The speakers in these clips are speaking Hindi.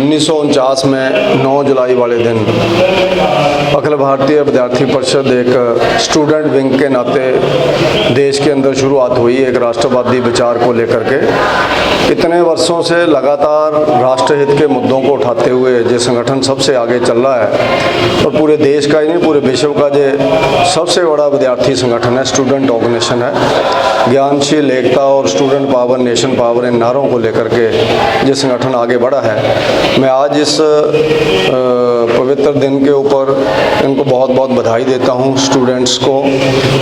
1949 में 9 जुलाई वाले दिन अखिल भारतीय विद्यार्थी परिषद एक स्टूडेंट विंग के नाते देश के अंदर शुरुआत हुई एक राष्ट्रवादी विचार को लेकर के। इतने वर्षों से लगातार राष्ट्रहित के मुद्दों को उठाते हुए ये संगठन सबसे आगे चल रहा है और पूरे देश का ही नहीं पूरे विश्व का ये सबसे बड़ा विद्यार्थी संगठन है, स्टूडेंट ऑर्गेनाइजेशन है। ज्ञानशील एकता और student power nation power in नारों को लेकर के ये संगठन आगे बढ़ा है। मैं आज इस पवित्र दिन के ऊपर इनको बहुत बहुत बधाई देता हूँ स्टूडेंट्स को,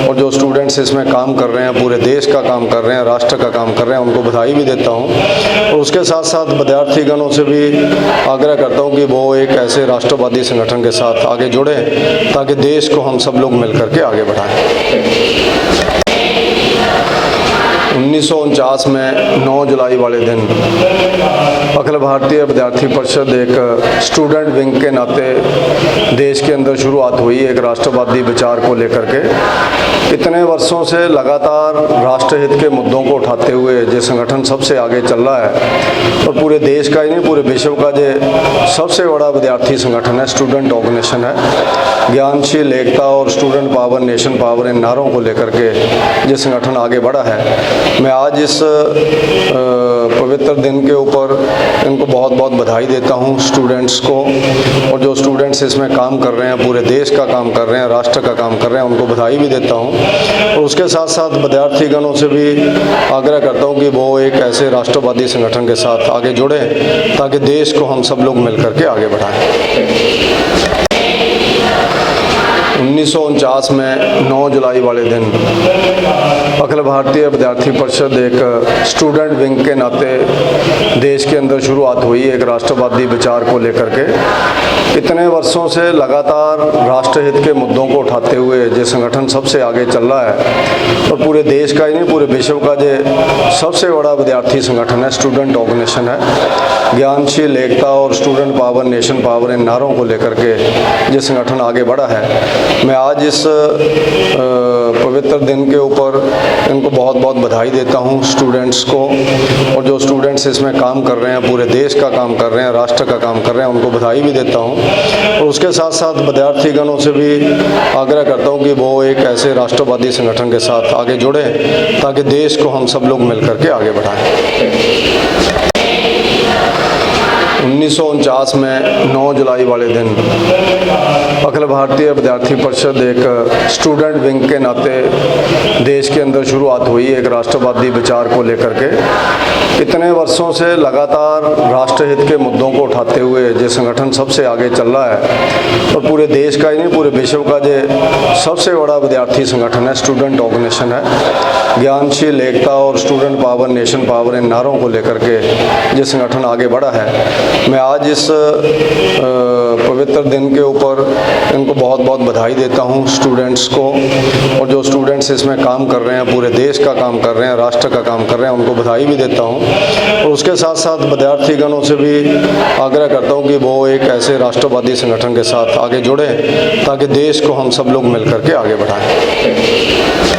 और जो स्टूडेंट्स इसमें काम कर रहे हैं, पूरे देश का काम कर रहे हैं, राष्ट्र का काम कर रहे हैं, उनको बधाई भी देता हूँ। और उसके साथ साथ विद्यार्थीगणों से भी आग्रह करता हूँ कि वो एक ऐसे राष्ट्रवादी संगठन के साथ आगे जुड़े ताकि देश को हम सब लोग मिल करके आगे बढ़ाएं। 1949 में 9 जुलाई वाले दिन अखिल भारतीय विद्यार्थी परिषद एक स्टूडेंट विंग के नाते देश के अंदर शुरुआत हुई एक राष्ट्रवादी विचार को लेकर के। इतने वर्षों से लगातार राष्ट्रहित के मुद्दों को उठाते हुए ये संगठन सबसे आगे चल रहा है और पूरे देश का ही नहीं पूरे विश्व का ये सबसे बड़ा विद्यार्थी संगठन है, स्टूडेंट ऑर्गेनाइजेशन है। ज्ञानशील एकता और student power nation power in नारों को लेकर के ये संगठन आगे बढ़ा है। मैं आज इस पवित्र दिन के ऊपर इनको बहुत बहुत बधाई देता हूँ स्टूडेंट्स को, और जो स्टूडेंट्स इसमें काम कर रहे हैं, पूरे देश का काम कर रहे हैं, राष्ट्र का काम कर रहे हैं, उनको बधाई भी देता हूँ। और उसके साथ साथ विद्यार्थीगणों से भी आग्रह करता हूँ कि वो एक ऐसे राष्ट्रवादी संगठन के साथ आगे जुड़े ताकि देश को हम सब लोग मिल करके आगे बढ़ाएं। 1949 में 9 जुलाई वाले दिन अखिल भारतीय विद्यार्थी परिषद एक स्टूडेंट विंग के नाते देश के अंदर शुरुआत हुई एक राष्ट्रवादी विचार को लेकर के। इतने वर्षों से लगातार राष्ट्रहित के मुद्दों को उठाते हुए ये संगठन सबसे आगे चल रहा है और पूरे देश का ही नहीं पूरे विश्व का ये सबसे बड़ा विद्यार्थी संगठन है, स्टूडेंट ऑर्गेनाइजेशन है। ज्ञानशील एकता और student power nation power in नारों को लेकर के ये संगठन आगे बढ़ा है। मैं आज इस पवित्र दिन के ऊपर इनको बहुत बहुत बधाई देता हूँ स्टूडेंट्स को, और जो स्टूडेंट्स इसमें काम कर रहे हैं, पूरे देश का काम कर रहे हैं, राष्ट्र का काम कर रहे हैं, उनको बधाई भी देता हूँ। और उसके साथ साथ विद्यार्थीगणों से भी आग्रह करता हूँ कि वो एक ऐसे राष्ट्रवादी संगठन के साथ आगे जुड़े ताकि देश को हम सब लोग मिल करके आगे बढ़ाएं। 1949 में 9 जुलाई वाले दिन अखिल भारतीय विद्यार्थी परिषद एक स्टूडेंट विंग के नाते देश के अंदर शुरुआत हुई एक राष्ट्रवादी विचार को लेकर के। इतने वर्षों से लगातार राष्ट्रहित के मुद्दों को उठाते हुए ये संगठन सबसे आगे चल रहा है और पूरे देश का ही नहीं पूरे विश्व का ये सबसे बड़ा विद्यार्थी संगठन है, स्टूडेंट ऑर्गेनाइजेशन है। ज्ञानशील एकता और student power nation power in नारों को लेकर के ये संगठन आगे बढ़ा है। मैं आज इस पवित्र दिन के ऊपर इनको बहुत बहुत बधाई देता हूँ स्टूडेंट्स को, और जो स्टूडेंट्स इसमें काम कर रहे हैं, पूरे देश का काम कर रहे हैं, राष्ट्र का काम कर रहे हैं, उनको बधाई भी देता हूँ। और उसके साथ साथ विद्यार्थीगणों से भी आग्रह करता हूँ कि वो एक ऐसे राष्ट्रवादी संगठन के साथ आगे जुड़े ताकि देश को हम सब लोग मिल करके आगे बढ़ाएं।